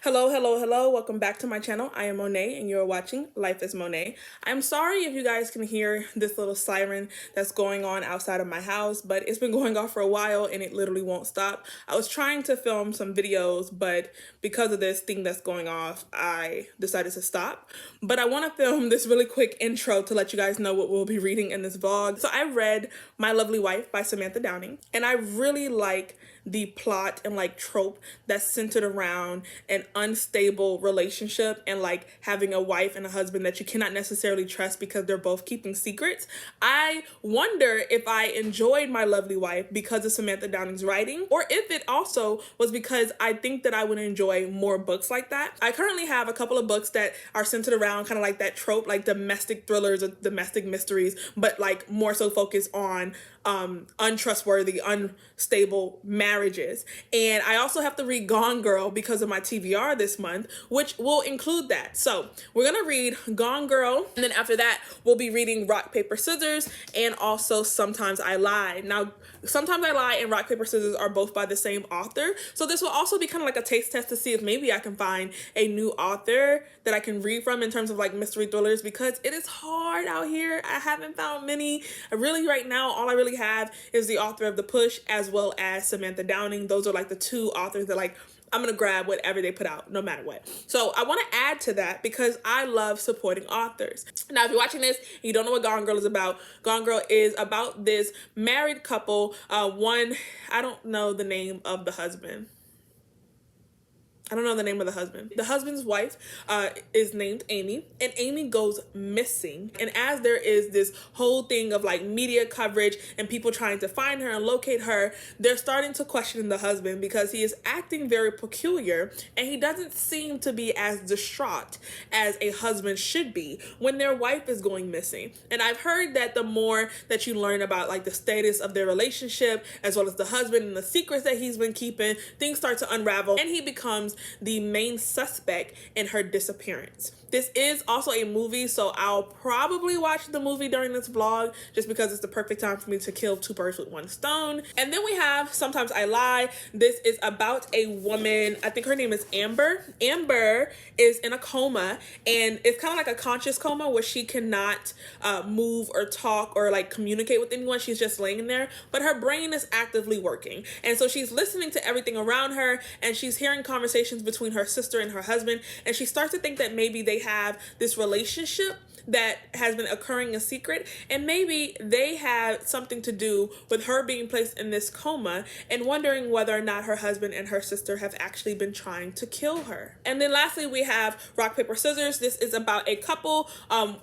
Hello, hello, hello. Welcome back to my channel. I am Monet and you're watching Life is Monet. I'm sorry if you guys can hear this little siren that's going on outside of my house, but it's been going off for a while and it literally won't stop. I was trying to film some videos, but because of this thing that's going off, I decided to stop. But I want to film this really quick intro to let you guys know what we'll be reading in this vlog. So I read My Lovely Wife by Samantha Downing, and I really like the plot and like trope that's centered around an unstable relationship and like having a wife and a husband that you cannot necessarily trust because they're both keeping secrets. I wonder if I enjoyed My Lovely Wife because of Samantha Downing's writing, or if it also was because I think that I would enjoy more books like that. I currently have a couple of books that are centered around kind of like that trope, like domestic thrillers or domestic mysteries, but like more so focused on untrustworthy, unstable marriages. And I also have to read Gone Girl because of my TBR this month, which will include that. So we're gonna read Gone Girl, and then after that we'll be reading Rock, Paper, Scissors, and also Sometimes I Lie. Now, Sometimes I Lie and Rock, Paper, Scissors are both by the same author, so this will also be kind of like a taste test to see if maybe I can find a new author that I can read from in terms of like mystery thrillers, because it is hard out here. I haven't found many. Really right now all I really have is the author of The Push as well as Samantha Downing. Those are like the two authors that like I'm gonna grab whatever they put out no matter what. So I want to add to that because I love supporting authors. Now if you're watching this and you don't know what Gone Girl is about, Gone Girl is about this married couple. I don't know the name of the husband. The husband's wife is named Amy, and Amy goes missing. And as there is this whole thing of like media coverage and people trying to find her and locate her, they're starting to question the husband because he is acting very peculiar and he doesn't seem to be as distraught as a husband should be when their wife is going missing. And I've heard that the more that you learn about like the status of their relationship as well as the husband and the secrets that he's been keeping, things start to unravel and he becomes the main suspect in her disappearance. This is also a movie, so I'll probably watch the movie during this vlog just because it's the perfect time for me to kill two birds with one stone. And then we have Sometimes I Lie. This is about a woman, I think her name is Amber. Amber is in a coma, and it's kind of like a conscious coma where she cannot move or talk or like communicate with anyone. She's just laying there, but her brain is actively working. And so she's listening to everything around her, and she's hearing conversations between her sister and her husband, and she starts to think that maybe they have this relationship that has been occurring in secret, and maybe they have something to do with her being placed in this coma, and wondering whether or not her husband and her sister have actually been trying to kill her. And then lastly we have Rock, Paper, Scissors. This is about a couple.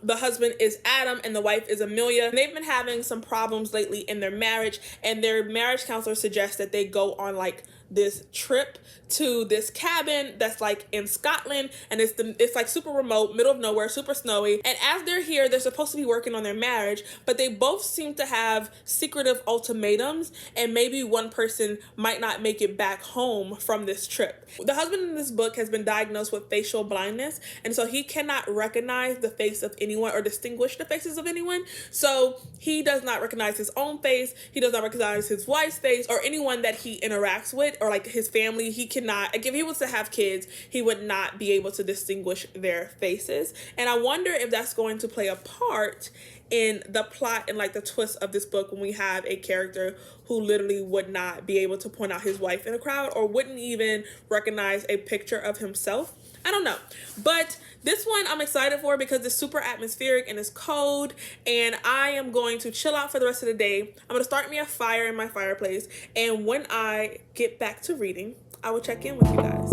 The husband is Adam and the wife is Amelia. They've been having some problems lately in their marriage, and their marriage counselor suggests that they go on like this trip to this cabin that's like in Scotland, and it's like super remote, middle of nowhere, super snowy. And as they're here, they're supposed to be working on their marriage, but they both seem to have secretive ultimatums, and maybe one person might not make it back home from this trip. The husband in this book has been diagnosed with facial blindness, and so he cannot recognize the face of anyone or distinguish the faces of anyone. So he does not recognize his own face, he does not recognize his wife's face or anyone that he interacts with, or like his family. He cannot, like if he was to have kids, he would not be able to distinguish their faces. And I wonder if that's going to play a part in the plot and like the twist of this book when we have a character who literally would not be able to point out his wife in a crowd or wouldn't even recognize a picture of himself. I don't know, but this one I'm excited for because it's super atmospheric and it's cold, and I am going to chill out for the rest of the day. I'm going to start me a fire in my fireplace, and when I get back to reading, I will check in with you guys.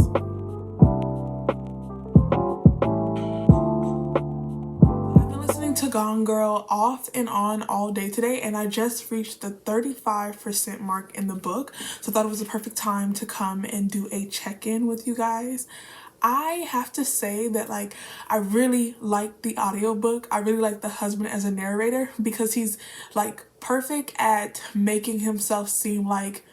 To Gone Girl off and on all day today, and I just reached the 35% mark in the book, so I thought it was the perfect time to come and do a check-in with you guys. I have to say that like I really like the audiobook. I really like the husband as a narrator because he's like perfect at making himself seem like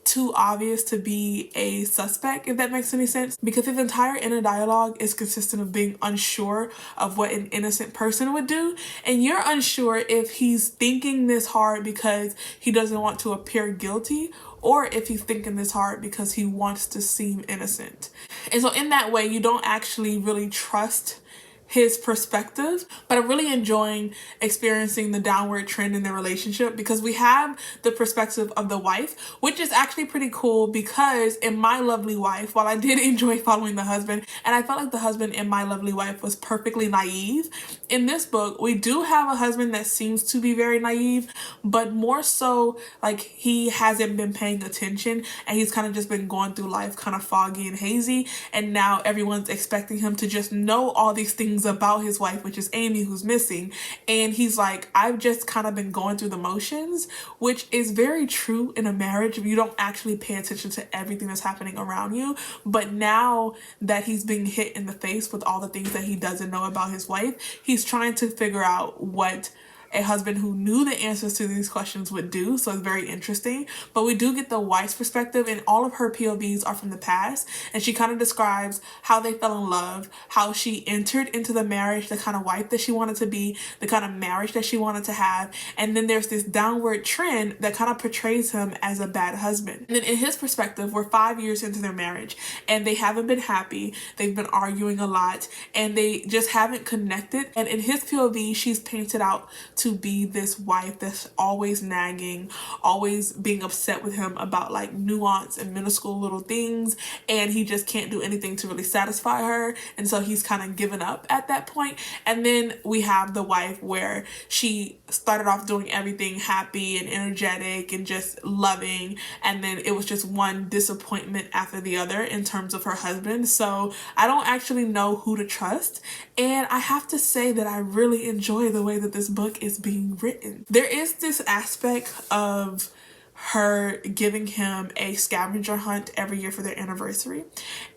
too obvious to be a suspect, if that makes any sense, because his entire inner dialogue is consistent of being unsure of what an innocent person would do, and you're unsure if he's thinking this hard because he doesn't want to appear guilty or if he's thinking this hard because he wants to seem innocent. And so in that way, you don't actually really trust his perspective, but I'm really enjoying experiencing the downward trend in their relationship, because we have the perspective of the wife, which is actually pretty cool, because in My Lovely Wife, while I did enjoy following the husband, and I felt like the husband in My Lovely Wife was perfectly naive, in this book we do have a husband that seems to be very naive, but more so like he hasn't been paying attention and he's kind of just been going through life kind of foggy and hazy, and now everyone's expecting him to just know all these things about his wife, which is Amy, who's missing. And he's like, I've just kind of been going through the motions, which is very true in a marriage. You don't actually pay attention to everything that's happening around you. But now that he's being hit in the face with all the things that he doesn't know about his wife, he's trying to figure out what a husband who knew the answers to these questions would do. So it's very interesting. But we do get the wife's perspective, and all of her POVs are from the past. And she kind of describes how they fell in love, how she entered into the marriage, the kind of wife that she wanted to be, the kind of marriage that she wanted to have. And then there's this downward trend that kind of portrays him as a bad husband. And then in his perspective, we're 5 years into their marriage and they haven't been happy. They've been arguing a lot and they just haven't connected. And in his POV, she's painted out to be this wife that's always nagging, always being upset with him about like nuance and minuscule little things, and he just can't do anything to really satisfy her, and so he's kind of given up at that point. And then we have the wife where she started off doing everything happy and energetic and just loving, and then it was just one disappointment after the other in terms of her husband. So I don't actually know who to trust, and I have to say that I really enjoy the way that this book is being written. There is this aspect of her giving him a scavenger hunt every year for their anniversary,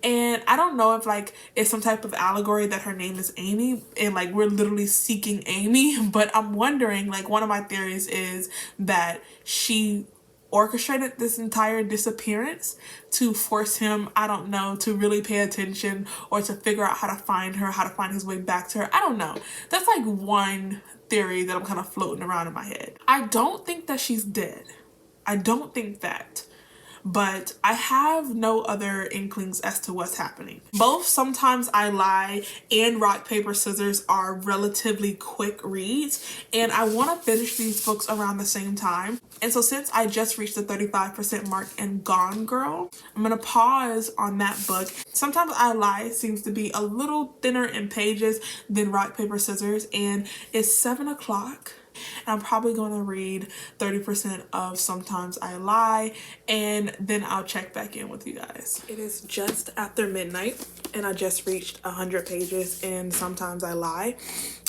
and I don't know if like it's some type of allegory that her name is Amy and like we're literally seeking Amy, but I'm wondering, like, one of my theories is that she orchestrated this entire disappearance to force him, I don't know, to really pay attention or to figure out how to find her, how to find his way back to her. I don't know. That's like one theory that I'm kind of floating around in my head. I don't think that she's dead. I don't think that. But I have no other inklings as to what's happening. Both Sometimes I Lie and Rock, Paper, Scissors are relatively quick reads, and I want to finish these books around the same time. And so since I just reached the 35% mark in Gone Girl, I'm going to pause on that book. Sometimes I Lie seems to be a little thinner in pages than Rock, Paper, Scissors, and it's 7 o'clock. And I'm probably going to read 30% of Sometimes I Lie, and then I'll check back in with you guys. It is just after midnight and I just reached 100 pages in Sometimes I Lie.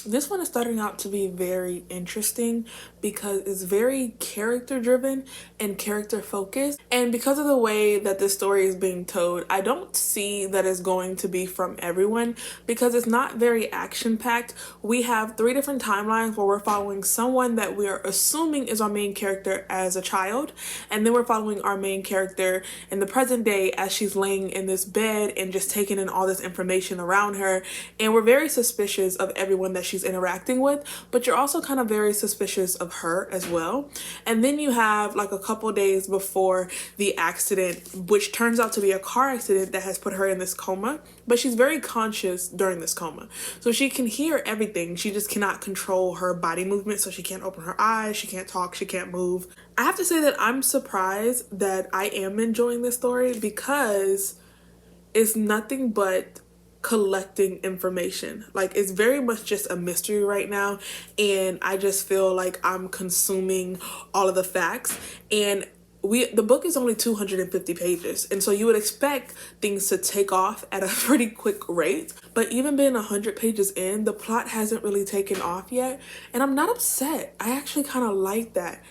This one is starting out to be very interesting because it's very character driven and character focused. And because of the way that the story is being told, I don't see that it's going to be from everyone because it's not very action packed. We have 3 different timelines where we're following someone that we're assuming is our main character as a child. And then we're following our main character in the present day as she's laying in this bed and just taking in all this information around her. And we're very suspicious of everyone that she's interacting with, but you're also kind of very suspicious of her as well. And then you have like a couple days before the accident, which turns out to be a car accident that has put her in this coma, but she's very conscious during this coma. So she can hear everything. She just cannot control her body movement. So she can't open her eyes. She can't talk. She can't move. I have to say that I'm surprised that I am enjoying this story because it's nothing but collecting information. Like, it's very much just a mystery right now, and I just feel like I'm consuming all of the facts. And the book is only 250 pages, and so you would expect things to take off at a pretty quick rate, but even being 100 pages in, the plot hasn't really taken off yet, and I'm not upset. I actually kind of like that,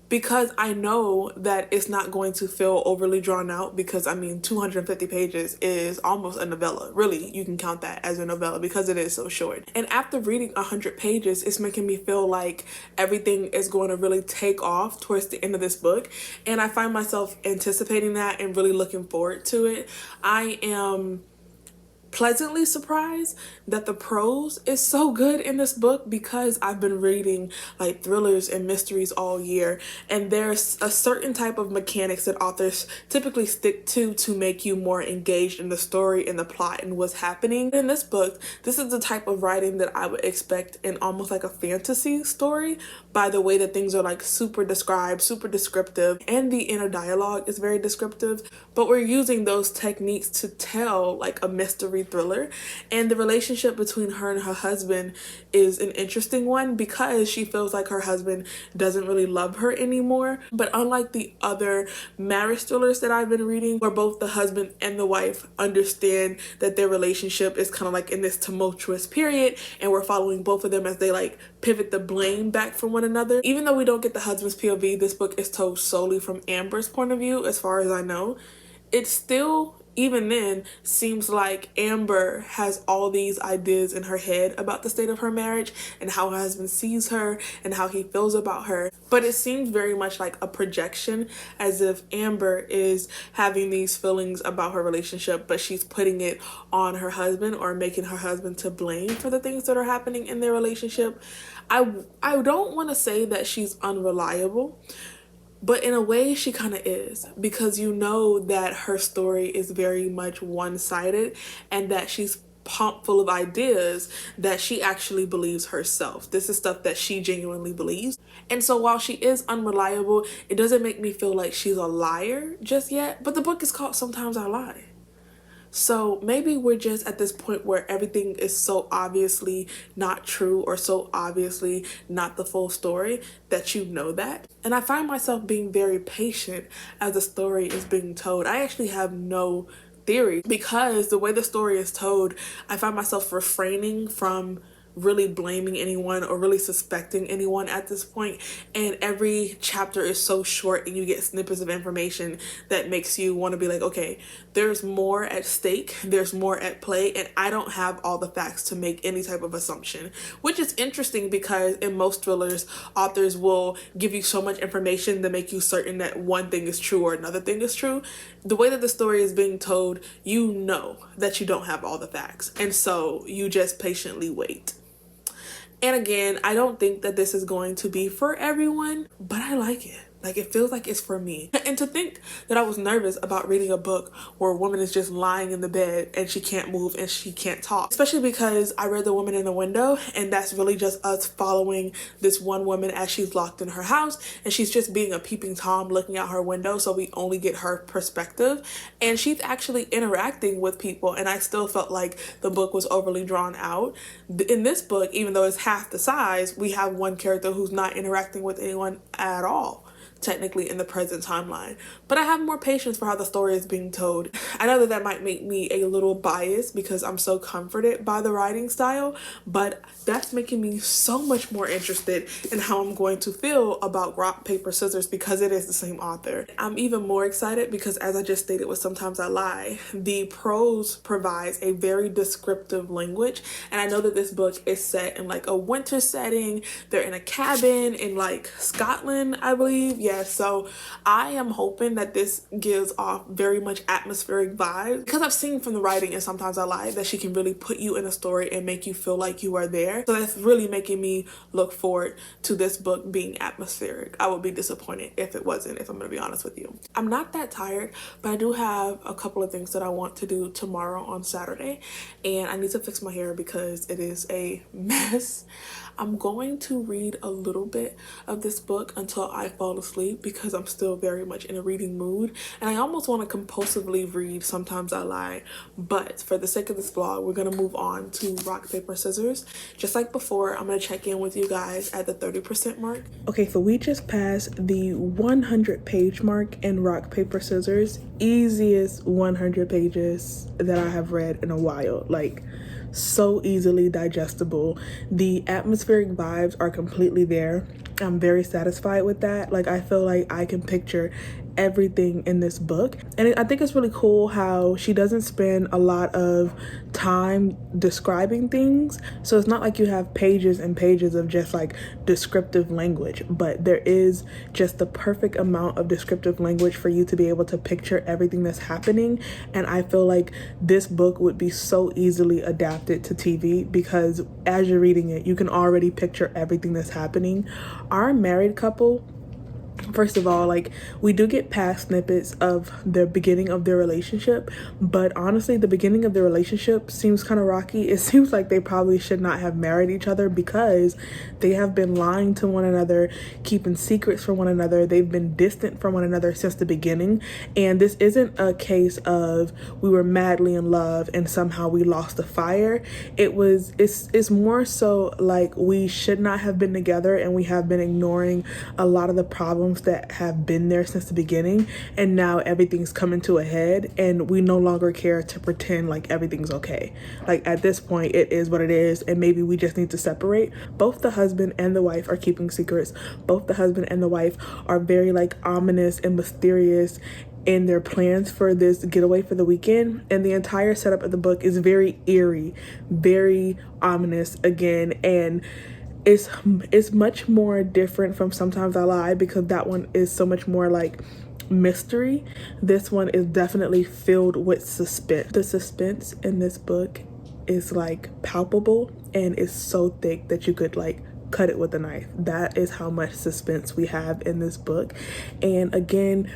because I know that it's not going to feel overly drawn out, because I mean 250 pages is almost a novella. Really, you can count that as a novella because it is so short. And after reading 100 pages, it's making me feel like everything is going to really take off towards the end of this book, and I find myself anticipating that and really looking forward to it. I am pleasantly surprised that the prose is so good in this book, because I've been reading like thrillers and mysteries all year, and there's a certain type of mechanics that authors typically stick to make you more engaged in the story and the plot and what's happening. In this book, this is the type of writing that I would expect in almost like a fantasy story, by the way that things are like super described, super descriptive, and the inner dialogue is very descriptive, but we're using those techniques to tell like a mystery thriller. And the relationship between her and her husband is an interesting one, because she feels like her husband doesn't really love her anymore. But unlike the other marriage thrillers that I've been reading, where both the husband and the wife understand that their relationship is kind of like in this tumultuous period, and we're following both of them as they like pivot the blame back from one another. Even though we don't get the husband's POV, this book is told solely from Amber's point of view, as far as I know. It still, even then, seems like Amber has all these ideas in her head about the state of her marriage and how her husband sees her and how he feels about her. But it seems very much like a projection, as if Amber is having these feelings about her relationship, but she's putting it on her husband, or making her husband to blame for the things that are happening in their relationship. I don't want to say that she's unreliable, but in a way she kind of is, because you know that her story is very much one-sided, and that she's pumped full of ideas that she actually believes herself. This is stuff that she genuinely believes. And so while she is unreliable, it doesn't make me feel like she's a liar just yet. But the book is called Sometimes I Lie. So maybe we're just at this point where everything is so obviously not true, or so obviously not the full story, that you know that. And I find myself being very patient as the story is being told. I actually have no theory, because the way the story is told, I find myself refraining from really blaming anyone or really suspecting anyone at this point. And every chapter is so short, and you get snippets of information that makes you want to be like, okay, there's more at stake, there's more at play, and I don't have all the facts to make any type of assumption. Which is interesting, because in most thrillers, authors will give you so much information to make you certain that one thing is true or another thing is true. The way that the story is being told, you know that you don't have all the facts, and so you just patiently wait. And again, I don't think that this is going to be for everyone, but I like it. Like, it feels like it's for me. And to think that I was nervous about reading a book where a woman is just lying in the bed and she can't move and she can't talk. Especially because I read The Woman in the Window, and that's really just us following this one woman as she's locked in her house, and she's just being a peeping Tom looking out her window, so we only get her perspective. And she's actually interacting with people, and I still felt like the book was overly drawn out. In this book, even though it's half the size, we have one character who's not interacting with anyone at all, technically, in the present timeline. But I have more patience for how the story is being told. I know that that might make me a little biased because I'm so comforted by the writing style, but that's making me so much more interested in how I'm going to feel about Rock, Paper, Scissors, because it is the same author. I'm even more excited because, as I just stated with Sometimes I Lie, the prose provides a very descriptive language, and I know that this book is set in like a winter setting. They're in a cabin in like Scotland, I believe. Yeah, so I am hoping that this gives off very much atmospheric vibes, because I've seen from the writing in Sometimes I Lie that she can really put you in a story and make you feel like you are there. So that's really making me look forward to this book being atmospheric. I would be disappointed if it wasn't, if I'm gonna be honest with you. I'm not that tired, but I do have a couple of things that I want to do tomorrow on Saturday, and I need to fix my hair because it is a mess. I'm going to read a little bit of this book until I fall asleep, because I'm still very much in a reading mood, and I almost want to compulsively read Sometimes I Lie. But for the sake of this vlog, we're gonna move on to Rock, Paper, Scissors. Just like before, I'm gonna check in with you guys at the 30% mark. Okay, so we just passed the 100 page mark in Rock, Paper, Scissors. Easiest 100 pages that I have read in a while. Like, so easily digestible. The atmospheric vibes are completely there. I'm very satisfied with that. Like, I feel like I can picture everything in this book. And I think it's really cool how she doesn't spend a lot of time describing things. So it's not like you have pages and pages of just like descriptive language, but there is just the perfect amount of descriptive language for you to be able to picture everything that's happening. And I feel like this book would be so easily adapted to TV because as you're reading it, you can already picture everything that's happening. Our married couple, first of all, like, we do get past snippets of the beginning of their relationship, but honestly the beginning of their relationship seems kind of rocky. It seems like they probably should not have married each other because they have been lying to one another, keeping secrets from one another. They've been distant from one another since the beginning. And this isn't a case of we were madly in love and somehow we lost the fire. It's more so like we should not have been together and we have been ignoring a lot of the problems that have been there since the beginning, and now everything's coming to a head and we no longer care to pretend like everything's okay. Like, at this point it is what it is, and maybe we just need to separate. Both the husband and the wife are keeping secrets. Both the husband and the wife are very like ominous and mysterious in their plans for this getaway for the weekend, and the entire setup of the book is very eerie, very ominous again. And it's much more different from Sometimes I Lie because that one is so much more like mystery. This one is definitely filled with suspense. The suspense in this book is like palpable and is so thick that you could like cut it with a knife. That is how much suspense we have in this book. And again,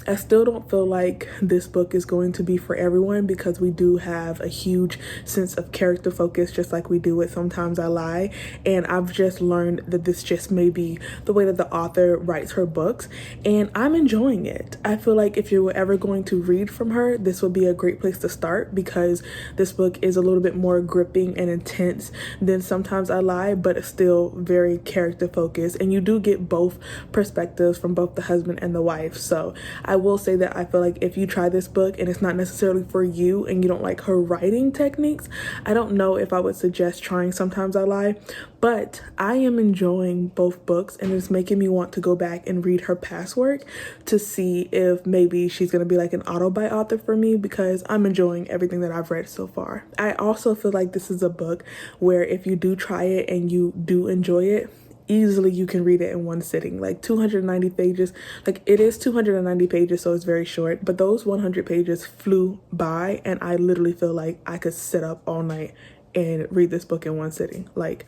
I still don't feel like this book is going to be for everyone because we do have a huge sense of character focus, just like we do with Sometimes I Lie. And I've just learned that this just may be the way that the author writes her books, and I'm enjoying it. I feel like if you were ever going to read from her, this would be a great place to start because this book is a little bit more gripping and intense than Sometimes I Lie, but it's still very character focused, and you do get both perspectives from both the husband and the wife. So I will say that I feel like if you try this book and it's not necessarily for you and you don't like her writing techniques, I don't know if I would suggest trying Sometimes I Lie. But I am enjoying both books, and it's making me want to go back and read her past work to see if maybe she's going to be like an auto-buy author for me, because I'm enjoying everything that I've read so far. I also feel like this is a book where if you do try it and you do enjoy it, easily you can read it in one sitting. Like 290 pages, like it is 290 pages, so it's very short, but those 100 pages flew by, and I literally feel like I could sit up all night and read this book in one sitting. Like,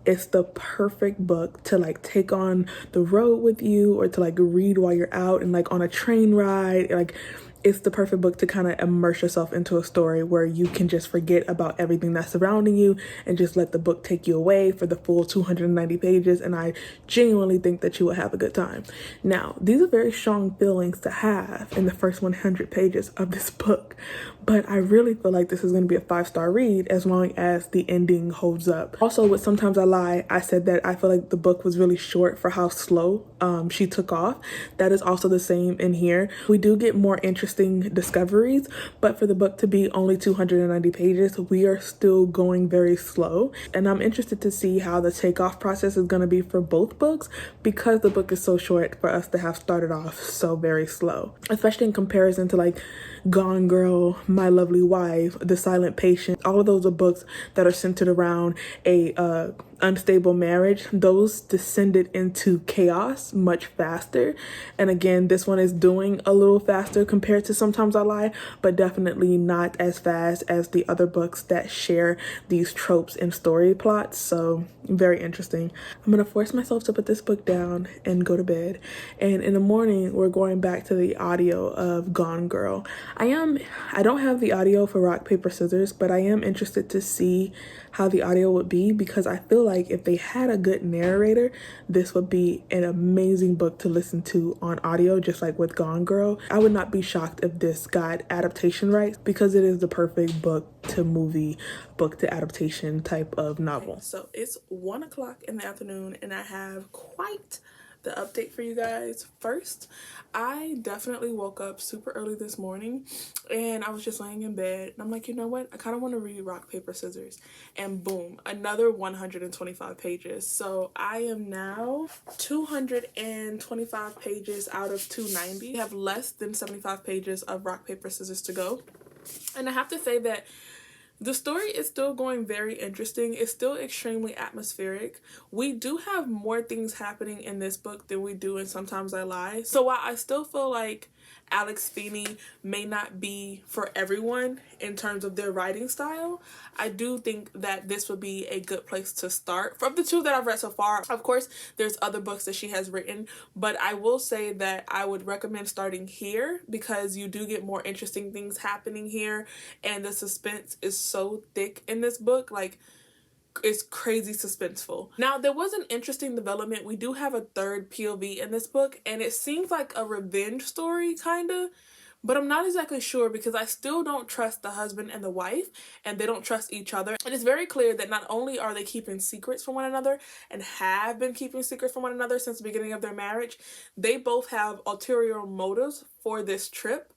it's the perfect book to like take on the road with you, or to like read while you're out and like on a train ride. Like, it's the perfect book to kind of immerse yourself into a story where you can just forget about everything that's surrounding you and just let the book take you away for the full 290 pages. And I genuinely think that you will have a good time. Now, these are very strong feelings to have in the first 100 pages of this book, but I really feel like this is going to be a 5-star read as long as the ending holds up. Also, with Sometimes I Lie, I said that I feel like the book was really short for how slow she took off. That is also the same in here. We do get more interesting discoveries, but for the book to be only 290 pages, we are still going very slow. And I'm interested to see how the takeoff process is going to be for both books, because the book is so short for us to have started off so very slow, especially in comparison to like Gone Girl, My Lovely Wife, The Silent Patient. All of those are books that are centered around a unstable marriage. Those descended into chaos much faster, and again, this one is doing a little faster compared to Sometimes I Lie, but definitely not as fast as the other books that share these tropes and story plots. So very interesting. I'm gonna force myself to put this book down and go to bed, and in the morning we're going back to the audio of Gone Girl. I don't have the audio for Rock Paper Scissors, but I am interested to see how the audio would be, because I feel like if they had a good narrator, this would be an amazing book to listen to on audio, just like with Gone Girl. I would not be shocked if this got adaptation rights, because it is the perfect book to movie, book to adaptation type of novel. So it's 1 o'clock in the afternoon, and I have quite the update for you guys. First, I definitely woke up super early this morning and I was just laying in bed and I'm like, you know what? I kind of want to read Rock, Paper, Scissors. And boom, another 125 pages. So I am now 225 pages out of 290. I have less than 75 pages of Rock, Paper, Scissors to go. And I have to say that the story is still going very interesting. It's still extremely atmospheric. We do have more things happening in this book than we do in Sometimes I Lie. So while I still feel like Alex Feeney may not be for everyone in terms of their writing style, I do think that this would be a good place to start. From the two that I've read so far, of course, there's other books that she has written, but I will say that I would recommend starting here because you do get more interesting things happening here, and the suspense is so thick in this book. Like, it's crazy suspenseful. Now, there was an interesting development. We do have a third POV in this book, and it seems like a revenge story, kind of. But I'm not exactly sure because I still don't trust the husband and the wife, and they don't trust each other. And it's very clear that not only are they keeping secrets from one another and have been keeping secrets from one another since the beginning of their marriage, they both have ulterior motives for this trip.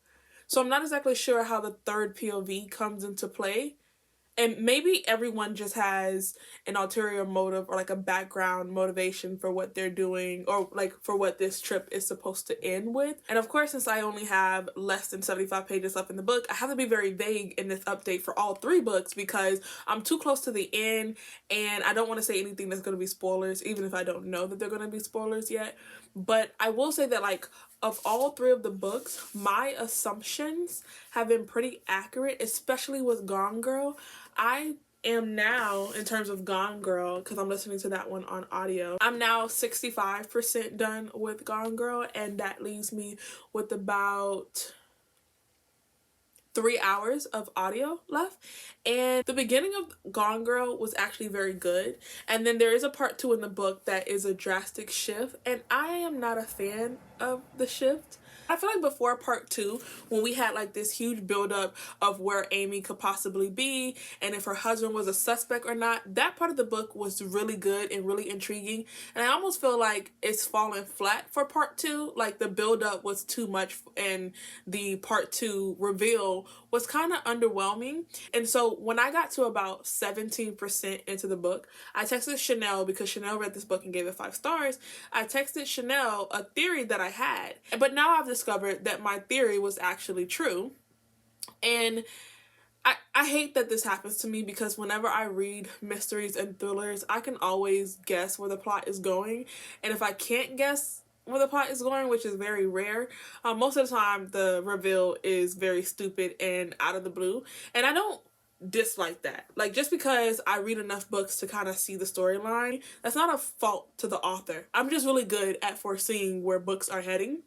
So I'm not exactly sure how the third POV comes into play. And maybe everyone just has an ulterior motive or like a background motivation for what they're doing or like for what this trip is supposed to end with. And of course, since I only have less than 75 pages left in the book, I have to be very vague in this update for all three books because I'm too close to the end and I don't want to say anything that's going to be spoilers, even if I don't know that they're going to be spoilers yet. But I will say that, like, of all three of the books, my assumptions have been pretty accurate, especially with Gone Girl. I am now, in terms of Gone Girl, because I'm listening to that one on audio, I'm now 65% done with Gone Girl, and that leaves me with about 3 hours of audio left. And the beginning of Gone Girl was actually very good, and then there is a part 2 in the book that is a drastic shift, and I am not a fan of the shift. I feel like before part 2, when we had like this huge buildup of where Amy could possibly be and if her husband was a suspect or not, that part of the book was really good and really intriguing. And I almost feel like it's fallen flat for part 2. Like the buildup was too much and the part 2 reveal was kind of underwhelming. And so when I got to about 17% into the book, I texted Chanel because Chanel read this book and gave it 5 stars. I texted Chanel a theory that I had, but now I've discovered that my theory was actually true. And I hate that this happens to me because whenever I read mysteries and thrillers, I can always guess where the plot is going. And if I can't guess where the plot is going, which is very rare, most of the time the reveal is very stupid and out of the blue. And I don't dislike that. Like, just because I read enough books to kind of see the storyline, that's not a fault to the author. I'm just really good at foreseeing where books are heading.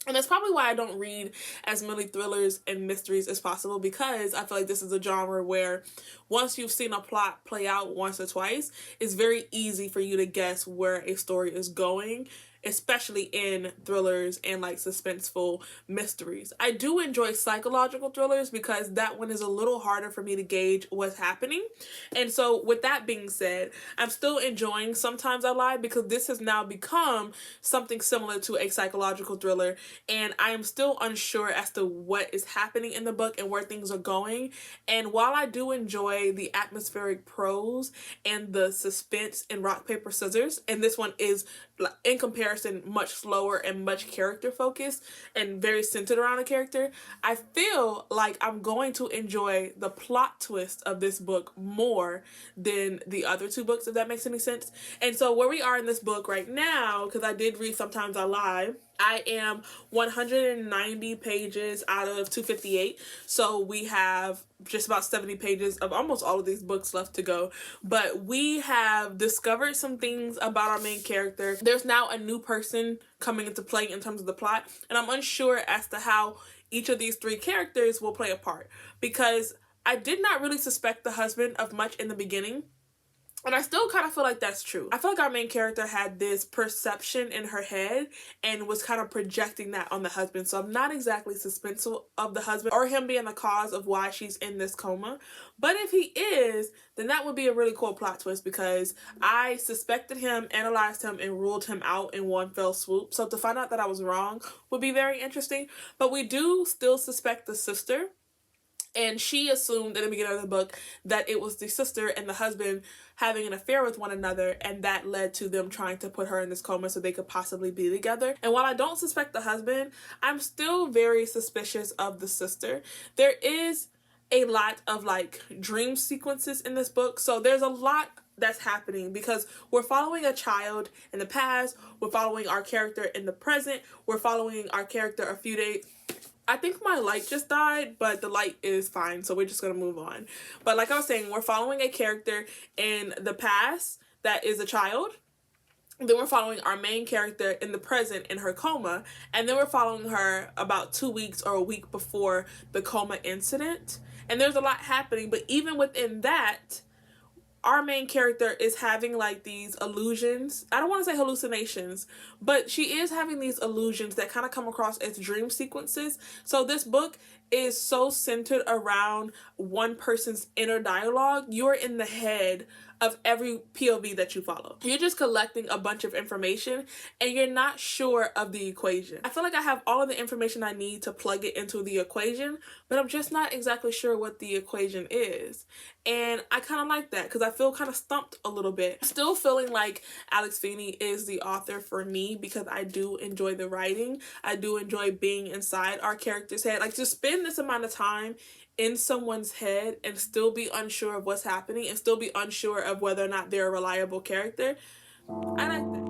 And that's probably why I don't read as many thrillers and mysteries as possible, because I feel like this is a genre where once you've seen a plot play out once or twice, it's very easy for you to guess where a story is going, especially in thrillers and like suspenseful mysteries. I do enjoy psychological thrillers because that one is a little harder for me to gauge what's happening. And so with that being said, I'm still enjoying Sometimes I Lie because this has now become something similar to a psychological thriller, and I am still unsure as to what is happening in the book and where things are going. And while I do enjoy the atmospheric prose and the suspense in Rock, Paper, Scissors, and this one is in comparison much slower and much character focused and very centered around a character, I feel like I'm going to enjoy the plot twist of this book more than the other two books, if that makes any sense. And so where we are in this book right now, because I did read Sometimes I Lie, I am 190 pages out of 258. So we have just about 70 pages of almost all of these books left to go. But we have discovered some things about our main character. There's now a new person coming into play in terms of the plot, and I'm unsure as to how each of these 3 characters will play a part, because I did not really suspect the husband of much in the beginning. And I still kind of feel like that's true. I feel like our main character had this perception in her head and was kind of projecting that on the husband. So I'm not exactly suspenseful of the husband or him being the cause of why she's in this coma. But if he is, then that would be a really cool plot twist, because I suspected him, analyzed him, and ruled him out in one fell swoop. So to find out that I was wrong would be very interesting. But we do still suspect the sister. And she assumed in the beginning of the book that it was the sister and the husband having an affair with one another, and that led to them trying to put her in this coma so they could possibly be together. And while I don't suspect the husband, I'm still very suspicious of the sister. There is a lot of like dream sequences in this book, so there's a lot that's happening because we're following a child in the past, we're following our character in the present, we're following our character a few days. I think my light just died, but the light is fine, so we're just going to move on. But like I was saying, we're following a character in the past that is a child. Then we're following our main character in the present in her coma. And then we're following her about 2 weeks or a week before the coma incident. And there's a lot happening, but even within that, our main character is having like these illusions. I don't want to say hallucinations, but she is having these illusions that kind of come across as dream sequences. So this book is so centered around one person's inner dialogue. You're in the head of every POV that you follow. You're just collecting a bunch of information and you're not sure of the equation. I feel like I have all of the information I need to plug it into the equation, but I'm just not exactly sure what the equation is. And I kind of like that because I feel kind of stumped a little bit. I'm still feeling like Alex Feeney is the author for me because I do enjoy the writing. I do enjoy being inside our character's head. Like, to spend this amount of time in someone's head and still be unsure of what's happening and still be unsure of whether or not they're a reliable character, I like that.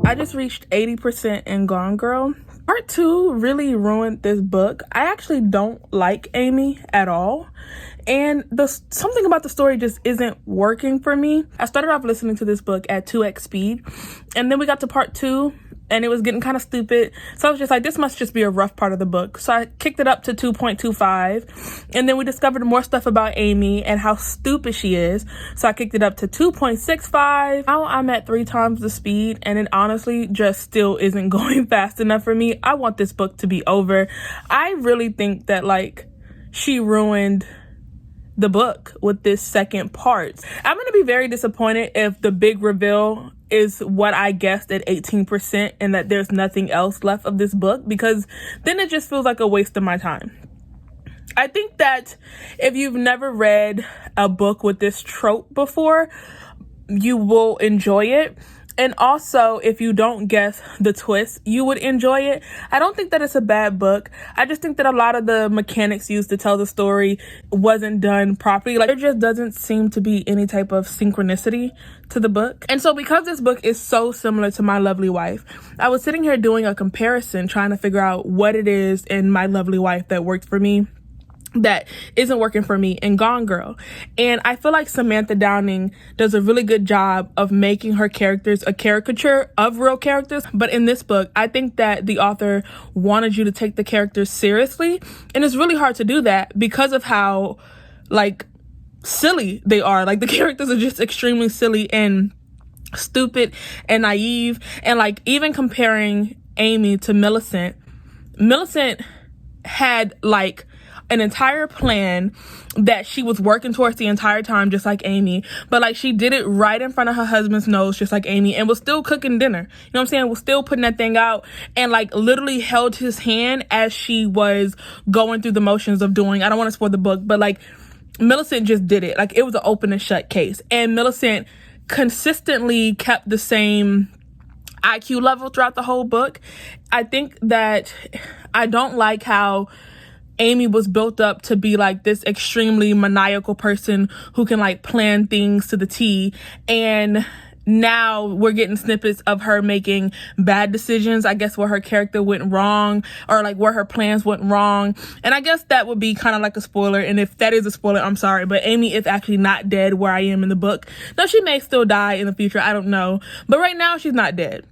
I just reached 80% in Gone Girl. Part 2 really ruined this book. I actually don't like Amy at all. And something about the story just isn't working for me. I started off listening to this book at 2x speed. And then we got to part 2 and it was getting kind of stupid. So I was just like, this must just be a rough part of the book. So I kicked it up to 2.25. And then we discovered more stuff about Amy and how stupid she is. So I kicked it up to 2.65. Now I'm at 3 times the speed. And it honestly just still isn't going fast enough for me. I want this book to be over. I really think that like she ruined the book with this second part. I'm going to be very disappointed if the big reveal is what I guessed at 18% and that there's nothing else left of this book, because then it just feels like a waste of my time. I think that if you've never read a book with this trope before, you will enjoy it. And also, if you don't guess the twist, you would enjoy it. I don't think that it's a bad book. I just think that a lot of the mechanics used to tell the story wasn't done properly. Like, there just doesn't seem to be any type of synchronicity to the book. And so because this book is so similar to My Lovely Wife, I was sitting here doing a comparison, trying to figure out what it is in My Lovely Wife that worked for me that isn't working for me in Gone Girl. And I feel like Samantha Downing does a really good job of making her characters a caricature of real characters. But in this book, I think that the author wanted you to take the characters seriously. And it's really hard to do that because of how, like, silly they are. Like, the characters are just extremely silly and stupid and naive. And, like, even comparing Amy to Millicent had, like, an entire plan that she was working towards the entire time, just like Amy. But, like, she did it right in front of her husband's nose, just like Amy, and was still cooking dinner. You know what I'm saying? Was still putting that thing out, and, like, literally held his hand as she was going through the motions of doing, I don't want to spoil the book, but, like, Millicent just did it. Like, it was an open and shut case. And Millicent consistently kept the same IQ level throughout the whole book. I think that I don't like how Amy was built up to be like this extremely maniacal person who can, like, plan things to the T, and now we're getting snippets of her making bad decisions, I guess, where her character went wrong, or, like, where her plans went wrong. And I guess that would be kind of like a spoiler, and if that is a spoiler, I'm sorry, but Amy is actually not dead where I am in the book. Now, she may still die in the future, I don't know, but right now she's not dead.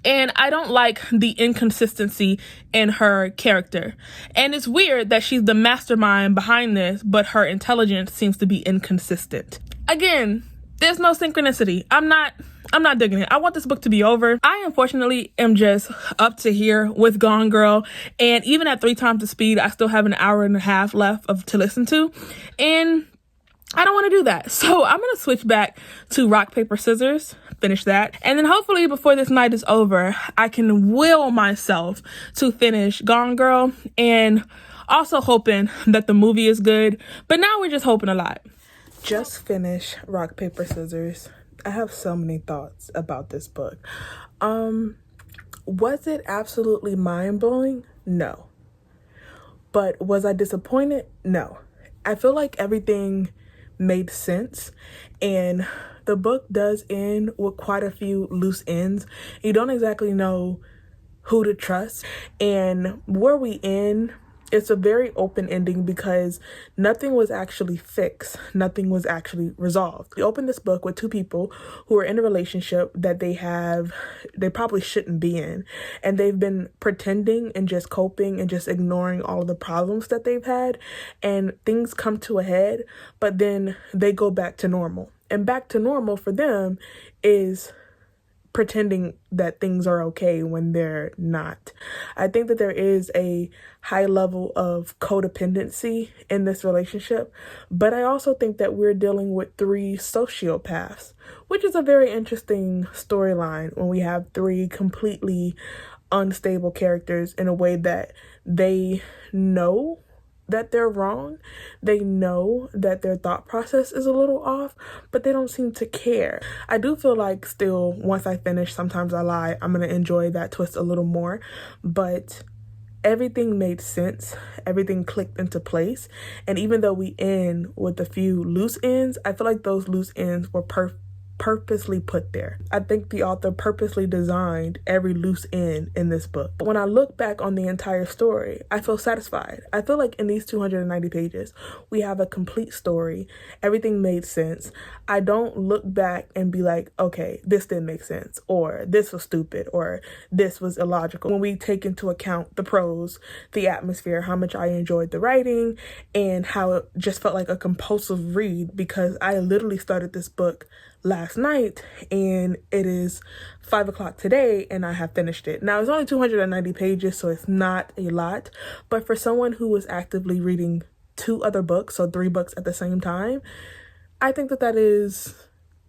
And I don't like the inconsistency in her character. And it's weird that she's the mastermind behind this, but her intelligence seems to be inconsistent. Again, there's no synchronicity. I'm not digging it. I want this book to be over. I, unfortunately, am just up to here with Gone Girl. And even at 3 times the speed, I still have an hour and a half left to listen to. And I don't want to do that. So I'm going to switch back to rock, paper, scissors, finish that. And then hopefully before this night is over, I can will myself to finish Gone Girl, and also hoping that the movie is good. But now we're just hoping a lot. Just finish rock, paper, scissors. I have so many thoughts about this book. Was it absolutely mind-blowing? No. But was I disappointed? No. I feel like everything made sense, and the book does end with quite a few loose ends. You don't exactly know who to trust, and where we end, it's a very open ending because nothing was actually fixed. Nothing was actually resolved. We open this book with 2 people who are in a relationship that they probably shouldn't be in. And they've been pretending and just coping and just ignoring all of the problems that they've had. And things come to a head, but then they go back to normal. And back to normal for them is pretending that things are okay when they're not. I think that there is a high level of codependency in this relationship, but I also think that we're dealing with 3 sociopaths, which is a very interesting storyline when we have 3 completely unstable characters in a way that they know that they're wrong. They know that their thought process is a little off, but they don't seem to care. I do feel like still, once I finish Sometimes I Lie, I'm going to enjoy that twist a little more, but everything made sense. Everything clicked into place. And even though we end with a few loose ends, I feel like those loose ends were purposely put there. I think the author purposely designed every loose end in this book. But when I look back on the entire story, I feel satisfied. I feel like in these 290 pages, we have a complete story. Everything made sense. I don't look back and be like, okay, this didn't make sense, or this was stupid, or this was illogical. When we take into account the prose, the atmosphere, how much I enjoyed the writing, and how it just felt like a compulsive read, because I literally started this book last night and it is 5:00 today and I have finished it. Now, it's only 290 pages, so it's not a lot, but for someone who was actively reading 2 other books, so 3 books at the same time, I think that that is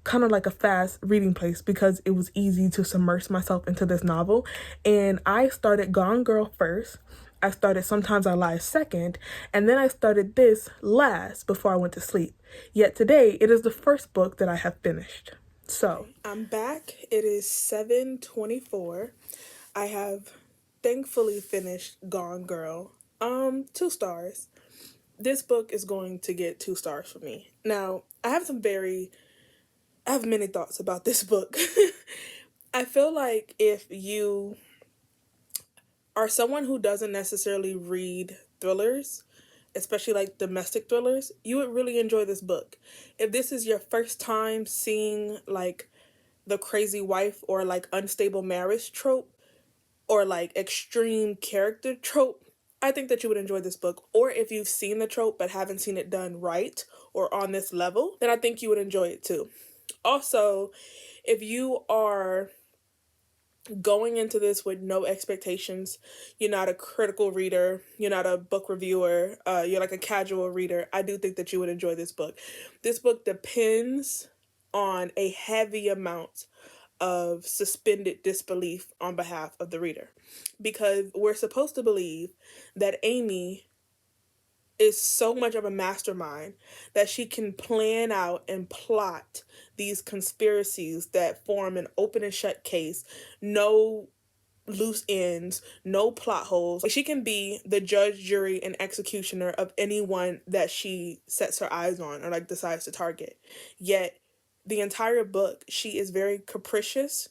kind of like a fast reading place, because it was easy to submerge myself into this novel. And I started Gone Girl first, I started Sometimes I Lie second, and then I started this last before I went to sleep. Yet today, it is the first book that I have finished. So I'm back. It is 7:24. I have thankfully finished Gone Girl. 2 stars. This book is going to get 2 stars for me. Now, I have many thoughts about this book. I feel like if you are someone who doesn't necessarily read thrillers, especially like domestic thrillers, you would really enjoy this book. If this is your first time seeing like the crazy wife or like unstable marriage trope or like extreme character trope, I think that you would enjoy this book. Or if you've seen the trope but haven't seen it done right or on this level, then I think you would enjoy it too. Also, if you are going into this with no expectations, you're not a critical reader, you're not a book reviewer, you're like a casual reader, I do think that you would enjoy this book. This book depends on a heavy amount of suspended disbelief on behalf of the reader, because we're supposed to believe that Amy is so much of a mastermind that she can plan out and plot these conspiracies that form an open and shut case, no loose ends, no plot holes. She can be the judge, jury, and executioner of anyone that she sets her eyes on or like decides to target. Yet the entire book, she is very capricious,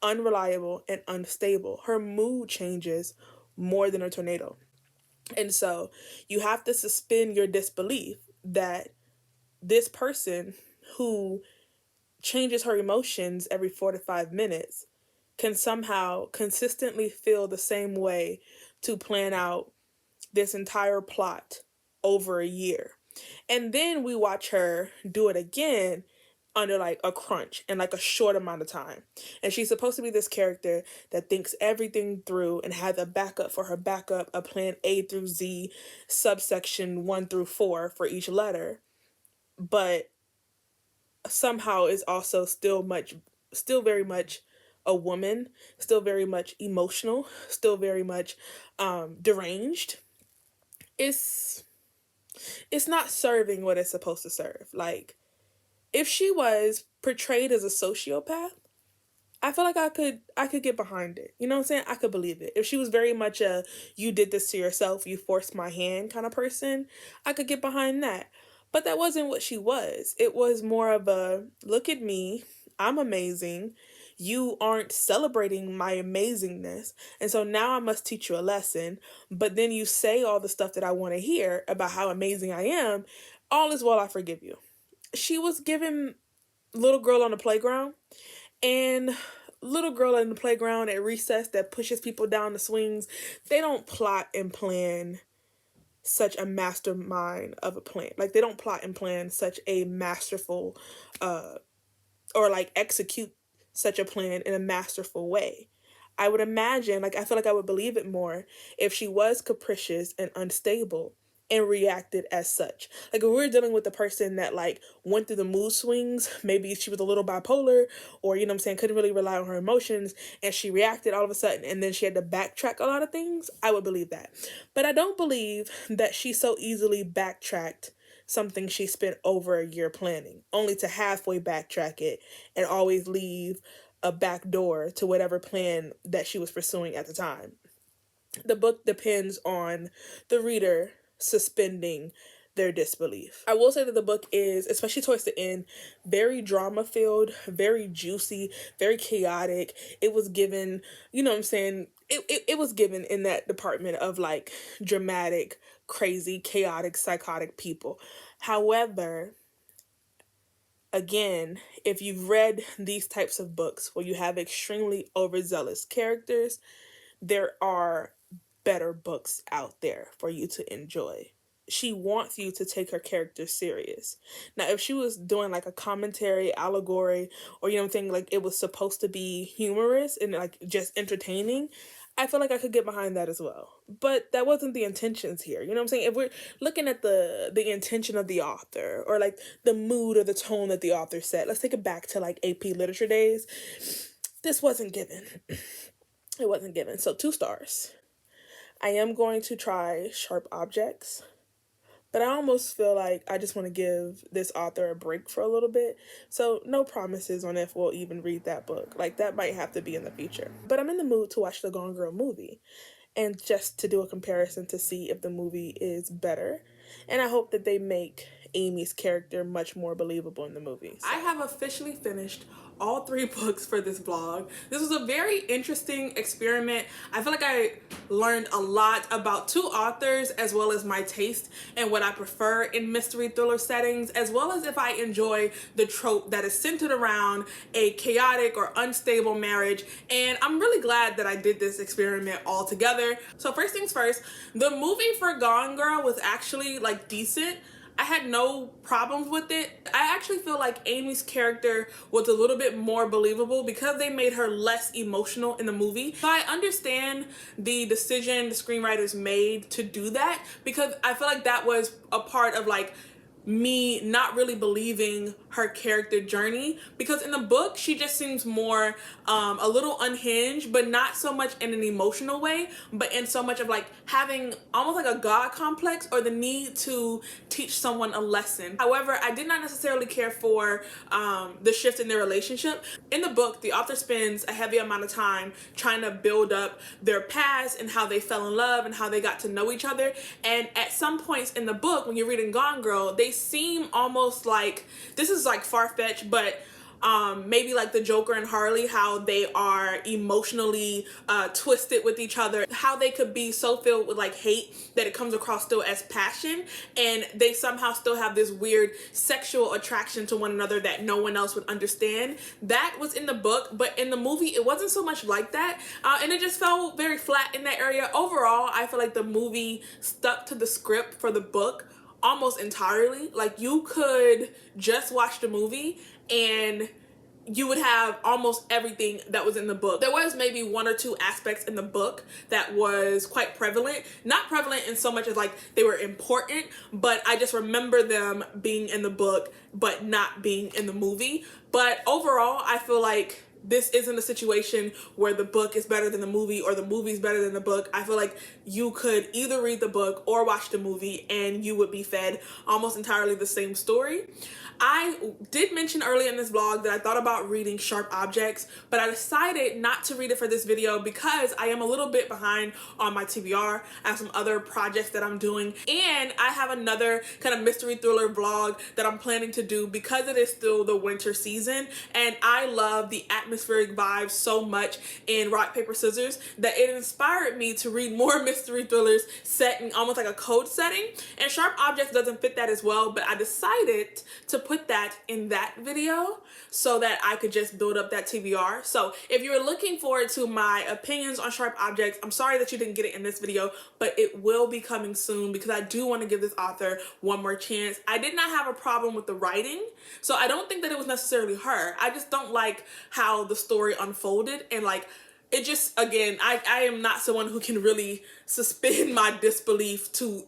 unreliable, and unstable. Her mood changes more than a tornado. And so you have to suspend your disbelief that this person who changes her emotions every 4 to 5 minutes can somehow consistently feel the same way to plan out this entire plot over a year. And then we watch her do it again under like a crunch in like a short amount of time. And she's supposed to be this character that thinks everything through and has a backup for her backup, a plan A through Z, subsection 1 through 4 for each letter. But somehow is also still very much a woman, still very much emotional, still very much deranged. It's not serving what it's supposed to serve. Like, if she was portrayed as a sociopath, I feel like I could get behind it. You know what I'm saying? I could believe it. If she was very much a you did this to yourself, you forced my hand kind of person, I could get behind that. But that wasn't what she was. It was more of a look at me, I'm amazing. You aren't celebrating my amazingness. And so now I must teach you a lesson. But then you say all the stuff that I want to hear about how amazing I am. All is well, I forgive you. She was given little girl on the playground, and little girl in the playground at recess that pushes people down the swings. They don't plot and plan such a mastermind of a plan. Like, they don't plot and plan such a masterful or like execute such a plan in a masterful way. I would imagine, like, I feel like I would believe it more if she was capricious and unstable and reacted as such. Like, if we're dealing with the person that like went through the mood swings, maybe she was a little bipolar, or you know what I'm saying, couldn't really rely on her emotions, and she reacted all of a sudden and then she had to backtrack a lot of things, I would believe that. But I don't believe that she so easily backtracked something she spent over a year planning, only to halfway backtrack it and always leave a back door to whatever plan that she was pursuing at the time. The book depends on the reader suspending their disbelief. I will say that the book is, especially towards the end, very drama filled, very juicy, very chaotic. It was given, you know what I'm saying, it was given in that department of like dramatic, crazy, chaotic, psychotic people. However, again, if you've read these types of books where you have extremely overzealous characters, there are better books out there for you to enjoy. She wants you to take her character serious. Now, if she was doing like a commentary, allegory, or you know what I'm saying, like it was supposed to be humorous and like just entertaining, I feel like I could get behind that as well. But that wasn't the intentions here. You know what I'm saying? If we're looking at the intention of the author or like the mood or the tone that the author set, let's take it back to like AP literature days. This wasn't given. It wasn't given. So 2 stars. I am going to try Sharp Objects But I almost feel like I just want to give this author a break for a little bit. So no promises on if we'll even read that book. Like, that might have to be in the future. But I'm in the mood to watch the Gone Girl movie, and just to do a comparison to see if the movie is better. And I hope that they make Amy's character much more believable in the movie. I have officially finished all 3 books for this vlog. This was a very interesting experiment. I feel like I learned a lot about 2 authors, as well as my taste and what I prefer in mystery thriller settings, as well as if I enjoy the trope that is centered around a chaotic or unstable marriage. And I'm really glad that I did this experiment all together. So first things first, the movie for Gone Girl was actually like decent. I had no problems with it. I actually feel like Amy's character was a little bit more believable because they made her less emotional in the movie. So I understand the decision the screenwriters made to do that, because I feel like that was a part of like me not really believing her character journey, because in the book she just seems more a little unhinged, but not so much in an emotional way, but in so much of like having almost like a god complex or the need to teach someone a lesson. However, I did not necessarily care for the shift in their relationship. In the book, the author spends a heavy amount of time trying to build up their past and how they fell in love and how they got to know each other. And at some points in the book, when you're reading Gone Girl, they seem almost like, this is like far-fetched, but maybe like the Joker and Harley, how they are emotionally twisted with each other, how they could be so filled with like hate that it comes across still as passion, and they somehow still have this weird sexual attraction to one another that no one else would understand. That was in the book, but in the movie it wasn't so much like that, and it just felt very flat in that area. Overall, I feel like the movie stuck to the script for the book almost entirely. Like, you could just watch the movie and you would have almost everything that was in the book. There was maybe 1 or 2 aspects in the book that was quite prevalent. Not prevalent in so much as like they were important, but I just remember them being in the book but not being in the movie. But overall, I feel like this isn't a situation where the book is better than the movie or the movie is better than the book. I feel like you could either read the book or watch the movie and you would be fed almost entirely the same story. I did mention earlier in this vlog that I thought about reading Sharp Objects, but I decided not to read it for this video because I am a little bit behind on my TBR. I have some other projects that I'm doing, and I have another kind of mystery thriller vlog that I'm planning to do because it is still the winter season, and I love the atmospheric vibes so much in Rock, Paper, Scissors that it inspired me to read more mystery thrillers set in almost like a code setting, and Sharp Objects doesn't fit that as well, but I decided to put that in that video so that I could just build up that TBR. So if you're looking forward to my opinions on Sharp Objects, I'm sorry that you didn't get it in this video, but it will be coming soon because I do want to give this author one more chance. I did not have a problem with the writing, so I don't think that it was necessarily her. I just don't like how the story unfolded, and like, it just, again, I am not someone who can really suspend my disbelief to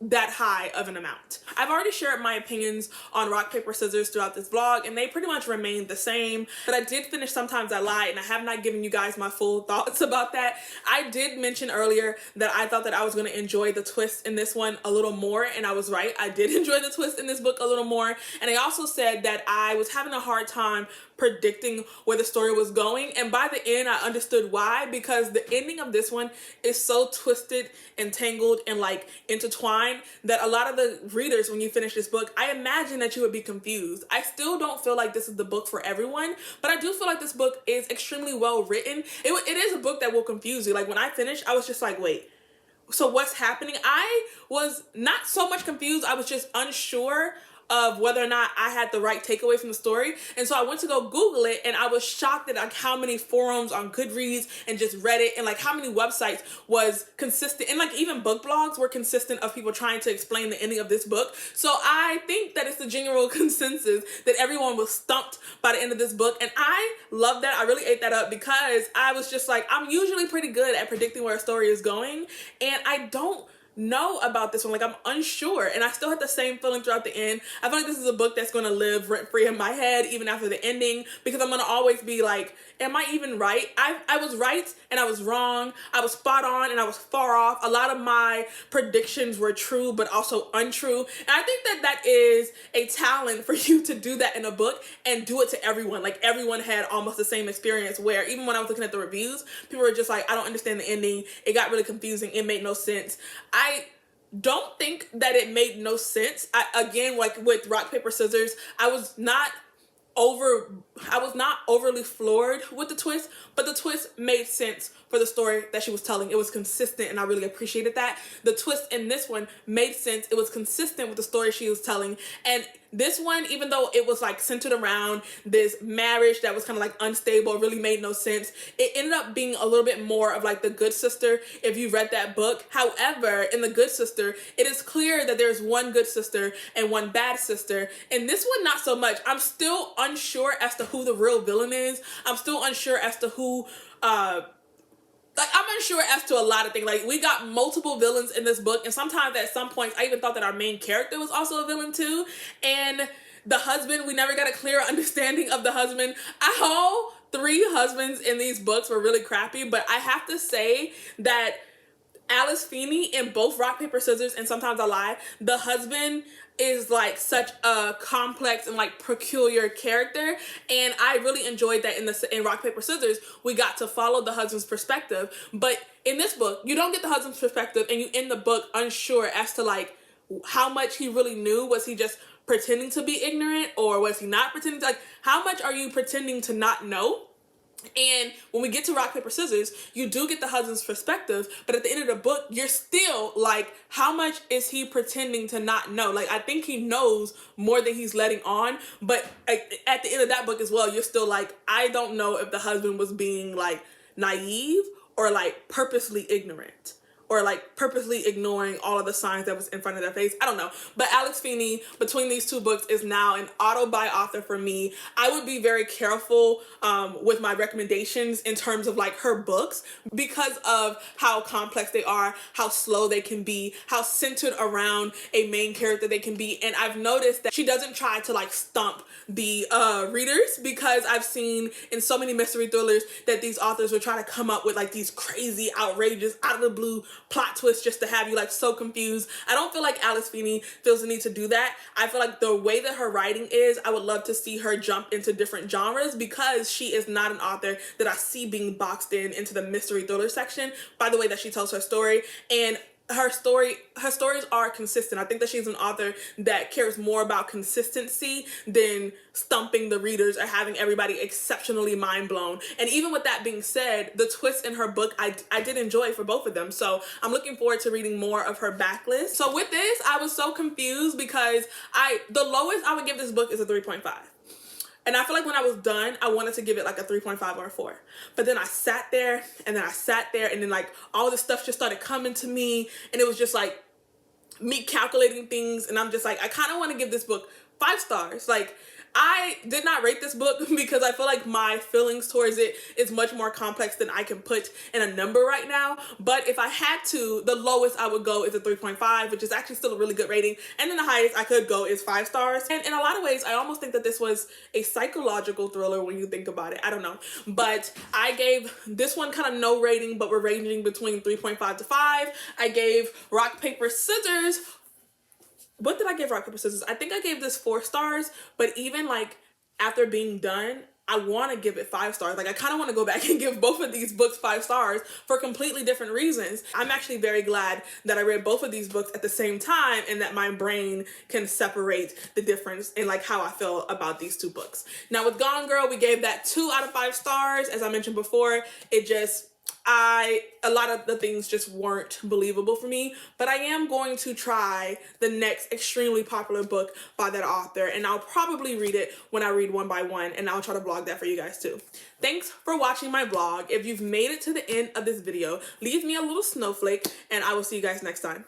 that high of an amount. I've already shared my opinions on Rock, Paper, Scissors throughout this vlog, and they pretty much remain the same, but I did finish Sometimes I Lie, and I have not given you guys my full thoughts about that. I did mention earlier that I thought that I was going to enjoy the twist in this one a little more, and I was right. I did enjoy the twist in this book a little more, and I also said that I was having a hard time predicting where the story was going, and by the end I understood why, because the ending of this one is so twisted and tangled and like intertwined that a lot of the readers, when you finish this book, I imagine that you would be confused. I still don't feel like this is the book for everyone, but I do feel like this book is extremely well written. It is a book that will confuse you. Like, when I finished, I was just like, wait, so what's happening? I was not so much confused, I was just unsure of whether or not I had the right takeaway from the story. And so I went to go Google it, and I was shocked at like how many forums on Goodreads and just Reddit and like how many websites was consistent, and like even book blogs were consistent of people trying to explain the ending of this book. So I think that it's the general consensus that everyone was stumped by the end of this book, and I love that. I really ate that up because I was just like, I'm usually pretty good at predicting where a story is going, and I don't know about this one. Like, I'm unsure, and I still had the same feeling throughout the end. I feel like this is a book that's going to live rent-free in my head even after the ending, because I'm going to always be like, am I even right? I was right and I was wrong. I was spot on and I was far off. A lot of my predictions were true but also untrue, and I think that that is a talent for you to do that in a book and do it to everyone. Like, everyone had almost the same experience, where even when I was looking at the reviews, people were just like, I don't understand the ending. It got really confusing. It made no sense. I don't think that it made no sense. Again, like with Rock, Paper, Scissors, I was not overly floored with the twist, but the twist made sense for the story that she was telling. It was consistent, and I really appreciated that. The twist in this one made sense. It was consistent with the story she was telling. And this one, even though it was like centered around this marriage that was kind of like unstable, really made no sense, it ended up being a little bit more of like The Good Sister, if you read that book. However, in The Good Sister, it is clear that there's one good sister and one bad sister. In this one, not so much. I'm still unsure as to who the real villain is. I'm still unsure as to who, I'm unsure as to a lot of things. Like, we got multiple villains in this book, and sometimes at some points I even thought that our main character was also a villain too. And the husband, we never got a clear understanding of the husband. All three husbands in these books were really crappy, but I have to say that Alice Feeney in both Rock, Paper, Scissors and Sometimes I Lie, the husband is like such a complex and like peculiar character, and I really enjoyed that in Rock, Paper, Scissors. We got to follow the husband's perspective, but in this book you don't get the husband's perspective, and you end the book unsure as to like how much he really knew. Was he just pretending to be ignorant, or was he not pretending to, like, how much are you pretending to not know? And when we get to Rock, Paper, Scissors, you do get the husband's perspective, but at the end of the book, you're still like, how much is he pretending to not know? Like, I think he knows more than he's letting on, but at the end of that book as well, you're still like, I don't know if the husband was being like naive or like purposely ignorant, or like purposely ignoring all of the signs that was in front of their face. I don't know. But Alex Feeney, between these two books, is now an auto-buy author for me. I would be very careful with my recommendations in terms of like her books, because of how complex they are, how slow they can be, how centered around a main character they can be. And I've noticed that she doesn't try to like stump the readers, because I've seen in so many mystery thrillers that these authors will try to come up with like these crazy, outrageous, out of the blue plot twists just to have you like so confused. I don't feel like Alice Feeney feels the need to do that. I feel like the way that her writing is, I would love to see her jump into different genres, because she is not an author that I see being boxed into the mystery thriller section by the way that she tells her story. And her stories are consistent. I think that she's an author that cares more about consistency than stumping the readers or having everybody exceptionally mind blown. And even with that being said, the twists in her book I did enjoy for both of them. So I'm looking forward to reading more of her backlist. So with this, I was so confused, because the lowest I would give this book is a 3.5. And I feel like when I was done, I wanted to give it like a 3.5 or a 4. But then I sat there, and then like all this stuff just started coming to me, and it was just like me calculating things, and I'm just like, I kind of want to give this book 5 stars. Like, I did not rate this book because I feel like my feelings towards it is much more complex than I can put in a number right now. But if I had to, the lowest I would go is a 3.5, which is actually still a really good rating. And then the highest I could go is 5 stars. And in a lot of ways, I almost think that this was a psychological thriller when you think about it. I don't know. But I gave this one kind of no rating, but we're ranging between 3.5 to 5. I gave Rock, Paper, Scissors. What did I give Rock, Paper, Scissors? I think I gave this 4 stars, but even like after being done, I want to give it 5 stars. Like, I kind of want to go back and give both of these books 5 stars for completely different reasons. I'm actually very glad that I read both of these books at the same time, and that my brain can separate the difference in like how I feel about these two books. Now with Gone Girl, we gave that 2 out of 5 stars. As I mentioned before, a lot of the things just weren't believable for me, but I am going to try the next extremely popular book by that author, and I'll probably read it when I read one by one, and I'll try to vlog that for you guys too. Thanks for watching my vlog. If you've made it to the end of this video, leave me a little snowflake, and I will see you guys next time.